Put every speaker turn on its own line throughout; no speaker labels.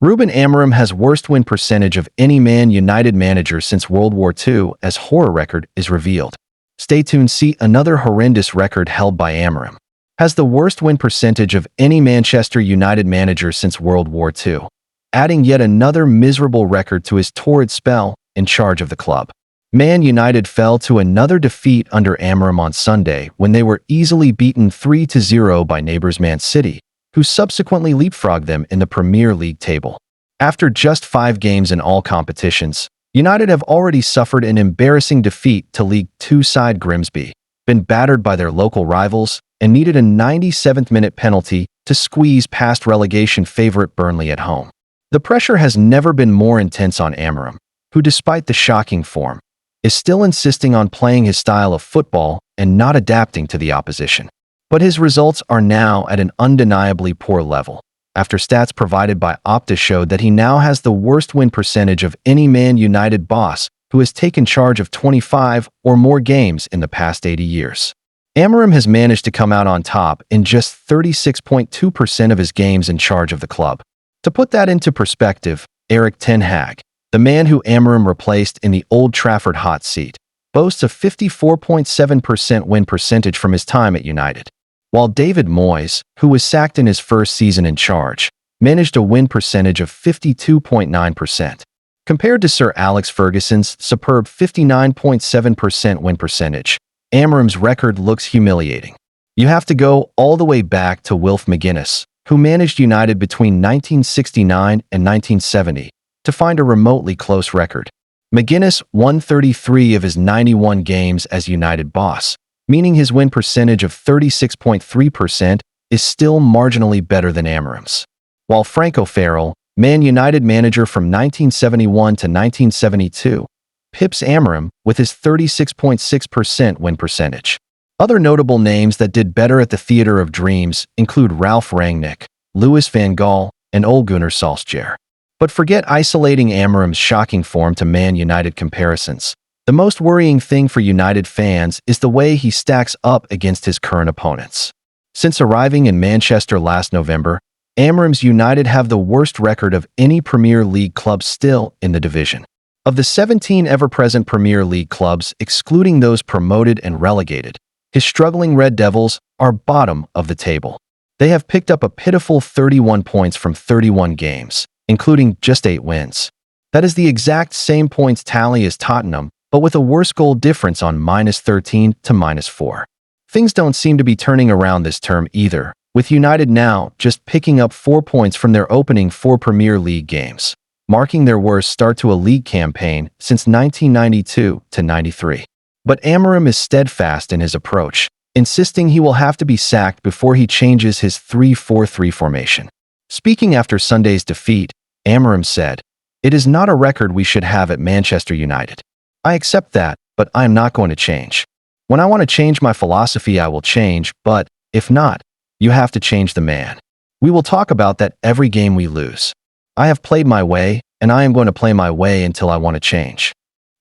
Ruben Amorim has worst win percentage of any Man United manager since World War II as horror record is revealed. Stay tuned, see another horrendous record held by Amorim. Has the worst win percentage of any Manchester United manager since World War II, adding yet another miserable record to his torrid spell in charge of the club. Man United fell to another defeat under Amorim on Sunday when they were easily beaten 3-0 by neighbours Man City, who subsequently leapfrogged them in the Premier League table. After just 5 games in all competitions, United have already suffered an embarrassing defeat to League Two side Grimsby, been battered by their local rivals, and needed a 97th-minute penalty to squeeze past relegation favourite Burnley at home. The pressure has never been more intense on Amorim, who despite the shocking form, is still insisting on playing his style of football and not adapting to the opposition. But his results are now at an undeniably poor level, after stats provided by Opta showed that he now has the worst win percentage of any Man United boss who has taken charge of 25 or more games in the past 80 years. Amorim has managed to come out on top in just 36.2% of his games in charge of the club. To put that into perspective, Erik ten Hag, the man who Amorim replaced in the Old Trafford hot seat, boasts a 54.7% win percentage from his time at United, while David Moyes, who was sacked in his first season in charge, managed a win percentage of 52.9%. Compared to Sir Alex Ferguson's superb 59.7% win percentage, Amorim's record looks humiliating. You have to go all the way back to Wilf McGuinness, who managed United between 1969 and 1970, to find a remotely close record. McGuinness won 33 of his 91 games as United boss, meaning his win percentage of 36.3% is still marginally better than Amorim's. While Frank O'Farrell, Man United manager from 1971 to 1972, pips Amorim with his 36.6% win percentage. Other notable names that did better at the Theatre of Dreams include Ralf Rangnick, Louis van Gaal, and Ole Gunnar Solskjaer. But forget isolating Amorim's shocking form to Man United comparisons. The most worrying thing for United fans is the way he stacks up against his current opponents. Since arriving in Manchester last November, Amorim's United have the worst record of any Premier League club still in the division. Of the 17 ever-present Premier League clubs, excluding those promoted and relegated, his struggling Red Devils are bottom of the table. They have picked up a pitiful 31 points from 31 games, including just 8 wins. That is the exact same points tally as Tottenham, but with a worse goal difference on -13 to -4. Things don't seem to be turning around this term either, with United now just picking up 4 points from their opening 4 Premier League games, marking their worst start to a league campaign since 1992 to 93. But Amorim is steadfast in his approach, insisting he will have to be sacked before he changes his 3-4-3 formation. Speaking after Sunday's defeat, Amorim said, "It is not a record we should have at Manchester United. I accept that, but I am not going to change. When I want to change my philosophy, I will change, but if not, you have to change the man. We will talk about that every game we lose. I have played my way, and I am going to play my way until I want to change."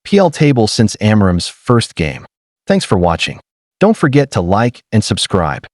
PL table since Amorim's first game. Thanks for watching. Don't forget to like and subscribe.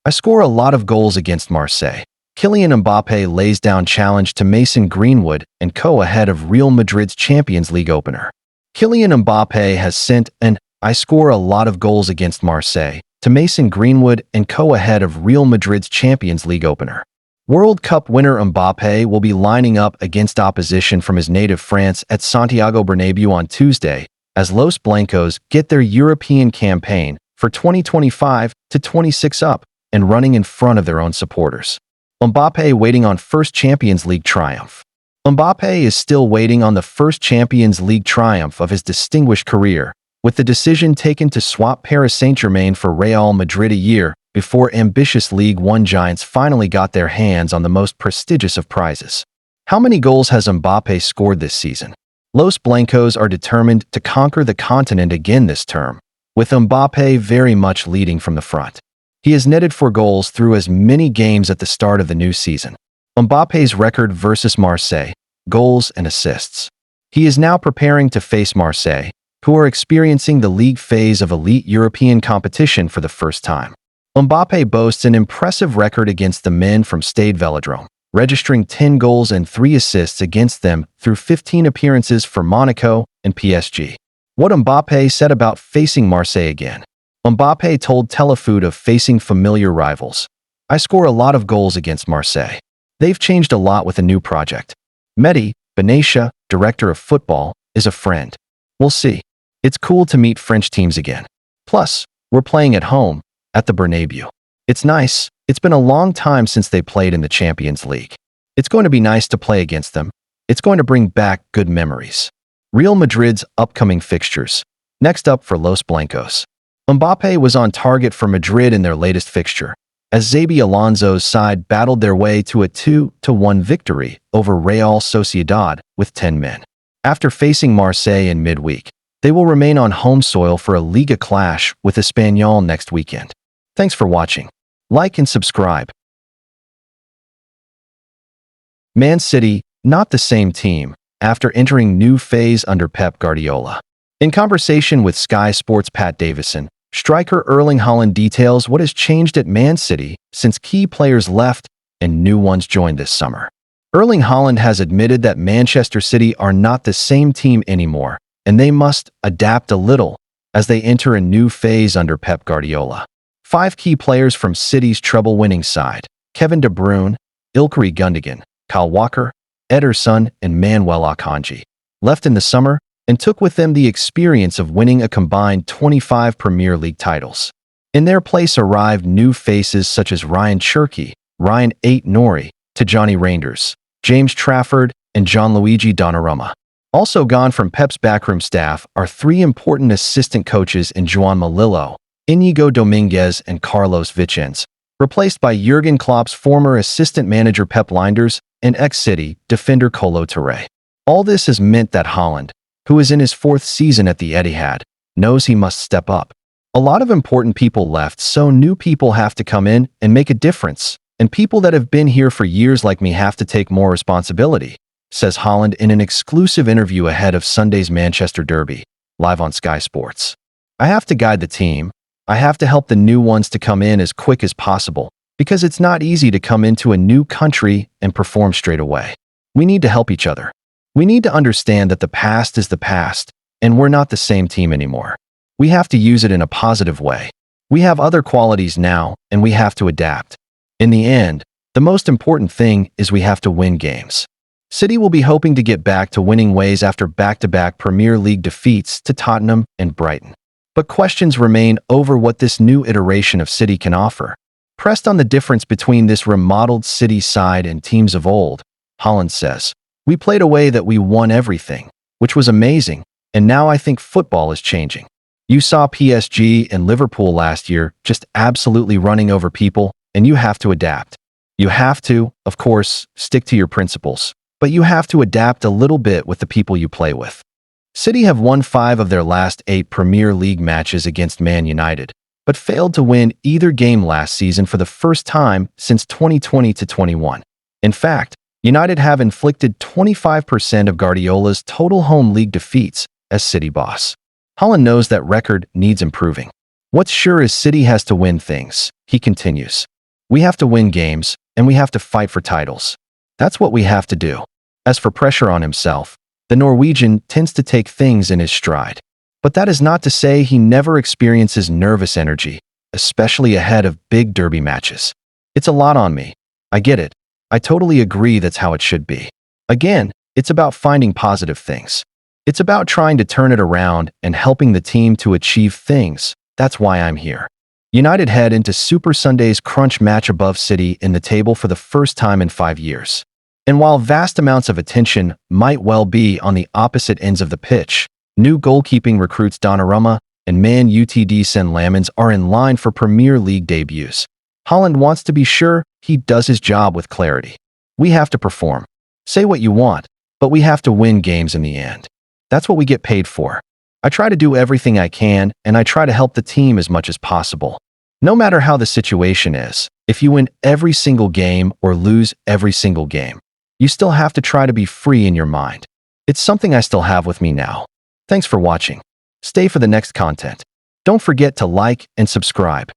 I score a lot of goals against Marseille. Kylian Mbappé lays down challenge to Mason Greenwood and co ahead of Real Madrid's Champions League opener. Kylian Mbappé has sent an "I score a lot of goals against Marseille" to Mason Greenwood and co ahead of Real Madrid's Champions League opener. World Cup winner Mbappé will be lining up against opposition from his native France at Santiago Bernabéu on Tuesday, as Los Blancos get their European campaign for 2025 to 26 up and running in front of their own supporters. Mbappé waiting on first Champions League triumph. Mbappé is still waiting on the first Champions League triumph of his distinguished career, with the decision taken to swap Paris Saint-Germain for Real Madrid a year before ambitious League One giants finally got their hands on the most prestigious of prizes. How many goals has Mbappé scored this season? Los Blancos are determined to conquer the continent again this term, with Mbappé very much leading from the front. He has netted 4 goals through as many games at the start of the new season. Mbappé's record versus Marseille, goals and assists. He is now preparing to face Marseille, who are experiencing the league phase of elite European competition for the first time. Mbappé boasts an impressive record against the men from Stade Velodrome, registering 10 goals and 3 assists against them through 15 appearances for Monaco and PSG. What Mbappé said about facing Marseille again. Mbappé told Telefoot of facing familiar rivals. I score a lot of goals against Marseille. They've changed a lot with a new project. Mehdi Benatia, director of football, is a friend. We'll see. It's cool to meet French teams again. Plus, we're playing at home, at the Bernabeu. It's nice. It's been a long time since they played in the Champions League. It's going to be nice to play against them. It's going to bring back good memories. Real Madrid's upcoming fixtures. Next up for Los Blancos. Mbappé was on target for Madrid in their latest fixture, as Xabi Alonso's side battled their way to a 2-1 victory over Real Sociedad with 10 men. After facing Marseille in midweek, they will remain on home soil for a Liga clash with Espanyol next weekend. Thanks for watching. Like and subscribe. Man City, not the same team, after entering new phase under Pep Guardiola. In conversation with Sky Sports' Pat Davison, striker Erling Haaland details what has changed at Man City since key players left and new ones joined this summer. Erling Haaland has admitted that Manchester City are not the same team anymore, and they must adapt a little as they enter a new phase under Pep Guardiola. 5 key players from City's treble-winning side, Kevin De Bruyne, Ilkay Gundogan, Kyle Walker, Ederson, and Manuel Akanji, left in the summer and took with them the experience of winning a combined 25 Premier League titles. In their place arrived new faces such as Ryan Cherki, Ryan Ait-Nouri, Tijani Reinders, James Trafford, and Gianluigi Donnarumma. Also gone from Pep's backroom staff are 3 important assistant coaches in Joan Malillo, Inigo Dominguez, and Carlos Vicens, replaced by Jurgen Klopp's former assistant manager Pep Lijnders and ex-City defender Kolo Touré. All this has meant that Haaland, who is in his 4th season at the Etihad, knows he must step up. A lot of important people left, so new people have to come in and make a difference, and people that have been here for years like me have to take more responsibility, says Haaland in an exclusive interview ahead of Sunday's Manchester Derby, live on Sky Sports. I have to guide the team. I have to help the new ones to come in as quick as possible, because it's not easy to come into a new country and perform straight away. We need to help each other. We need to understand that the past is the past, and we're not the same team anymore. We have to use it in a positive way. We have other qualities now, and we have to adapt. In the end, the most important thing is we have to win games. City will be hoping to get back to winning ways after back-to-back Premier League defeats to Tottenham and Brighton. But questions remain over what this new iteration of City can offer. Pressed on the difference between this remodeled City side and teams of old, Haaland says, "We played a way that we won everything, which was amazing, and now I think football is changing. You saw PSG and Liverpool last year just absolutely running over people, and you have to adapt. You have to, of course, stick to your principles, but you have to adapt a little bit with the people you play with." City have won 5 of their last 8 Premier League matches against Man United, but failed to win either game last season for the first time since 2020-21. In fact, United have inflicted 25% of Guardiola's total home league defeats as City boss. Haaland knows that record needs improving. What's sure is City has to win things, he continues. We have to win games, and we have to fight for titles. That's what we have to do. As for pressure on himself, the Norwegian tends to take things in his stride. But that is not to say he never experiences nervous energy, especially ahead of big derby matches. It's a lot on me. I get it. I totally agree that's how it should be. Again, it's about finding positive things. It's about trying to turn it around and helping the team to achieve things. That's why I'm here. United head into Super Sunday's crunch match above City in the table for the first time in 5 years. And while vast amounts of attention might well be on the opposite ends of the pitch, new goalkeeping recruits Donnarumma and Man Utd Sen Lamens are in line for Premier League debuts. Haaland wants to be sure he does his job with clarity. We have to perform. Say what you want, but we have to win games in the end. That's what we get paid for. I try to do everything I can, and I try to help the team as much as possible. No matter how the situation is, if you win every single game or lose every single game, you still have to try to be free in your mind. It's something I still have with me now. Thanks for watching. Stay for the next content. Don't forget to like and subscribe.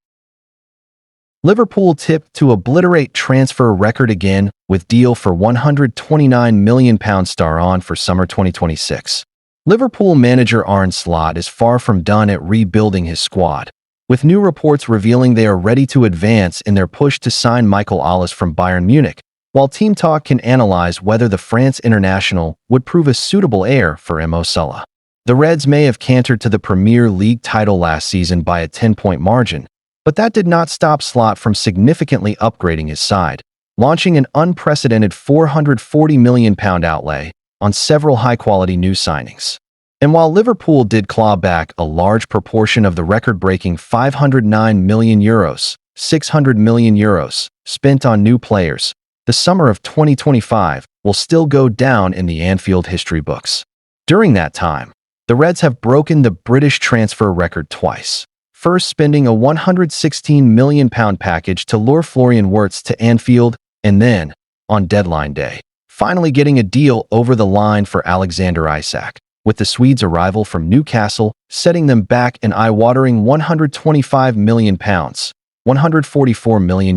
Liverpool tipped to obliterate transfer record again with deal for £129 million star on for summer 2026. Liverpool manager Arne Slot is far from done at rebuilding his squad, with new reports revealing they are ready to advance in their push to sign Michael Olise from Bayern Munich, while Team Talk can analyze whether the France international would prove a suitable heir for Mo Salah. The Reds may have cantered to the Premier League title last season by a 10-point margin, but that did not stop Slot from significantly upgrading his side, launching an unprecedented £440 million outlay on several high-quality new signings. And while Liverpool did claw back a large proportion of the record-breaking €509 million, €600 million spent on new players, the summer of 2025 will still go down in the Anfield history books. During that time, the Reds have broken the British transfer record twice, first spending a £116 million package to lure Florian Wirtz to Anfield, and then, on deadline day, finally getting a deal over the line for Alexander Isak, with the Swedes' arrival from Newcastle setting them back an eye-watering £125 million, €144 million,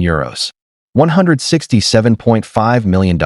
$167.5 million.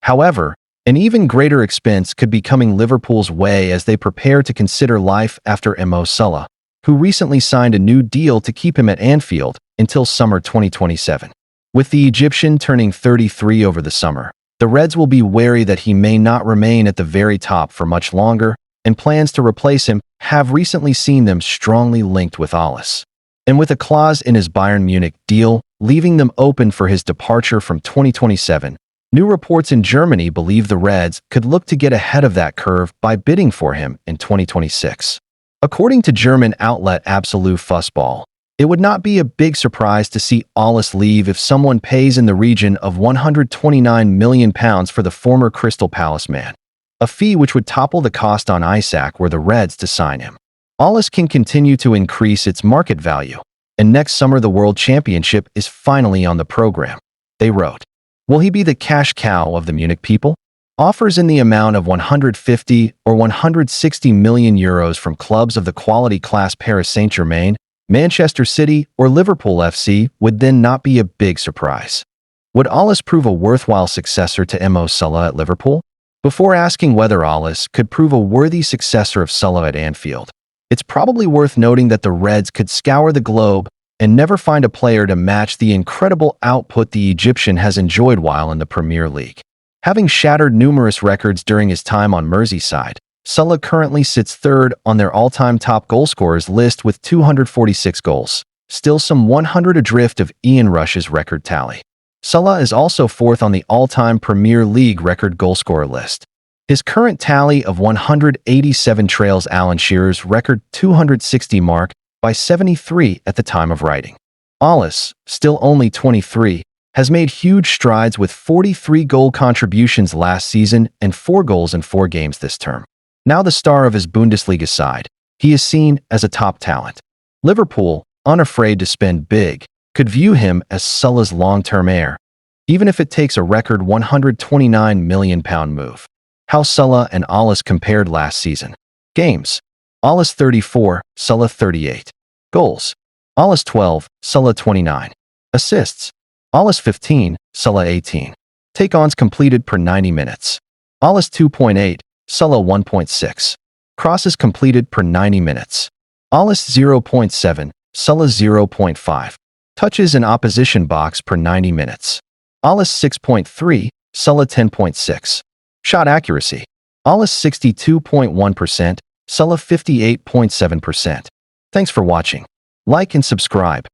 However, an even greater expense could be coming Liverpool's way as they prepare to consider life after Mo Salah, who recently signed a new deal to keep him at Anfield until summer 2027. With the Egyptian turning 33 over the summer, the Reds will be wary that he may not remain at the very top for much longer, and plans to replace him have recently seen them strongly linked with Olise. And with a clause in his Bayern Munich deal leaving them open for his departure from 2027, new reports in Germany believe the Reds could look to get ahead of that curve by bidding for him in 2026. According to German outlet Absolute Fußball, it would not be a big surprise to see Olise leave if someone pays in the region of £129 million for the former Crystal Palace man, a fee which would topple the cost on Isak were the Reds to sign him. Olise can continue to increase its market value, and next summer the World Championship is finally on the program. They wrote, "Will he be the cash cow of the Munich people?" Offers in the amount of €150 or €160 million from clubs of the quality class Paris Saint-Germain, Manchester City, or Liverpool FC would then not be a big surprise. Would Olise prove a worthwhile successor to Mo Salah at Liverpool? Before asking whether Olise could prove a worthy successor of Salah at Anfield, it's probably worth noting that the Reds could scour the globe and never find a player to match the incredible output the Egyptian has enjoyed while in the Premier League. Having shattered numerous records during his time on Merseyside, Salah currently sits third on their all-time top goalscorers list with 246 goals, still some 100 adrift of Ian Rush's record tally. Salah is also fourth on the all-time Premier League record goalscorer list. His current tally of 187 trails Alan Shearer's record 260 mark by 73 at the time of writing. Olise, still only 23, has made huge strides with 43 goal contributions last season and 4 goals in 4 games this term. Now the star of his Bundesliga side, he is seen as a top talent. Liverpool, unafraid to spend big, could view him as Salah's long-term heir, even if it takes a record £129 million move. How Salah and Olise compared last season. Games: Olise 34, Salah 38. Goals: Olise 12, Salah 29. Assists: Olise 15, Salah 18. Take-ons completed per 90 minutes. Olise 2.8, Salah 1.6. Crosses completed per 90 minutes. Olise 0.7, Salah 0.5. Touches in opposition box per 90 minutes. Olise 6.3, Salah 10.6. Shot accuracy: Olise 62.1%, Salah 58.7%. Thanks for watching. Like and subscribe.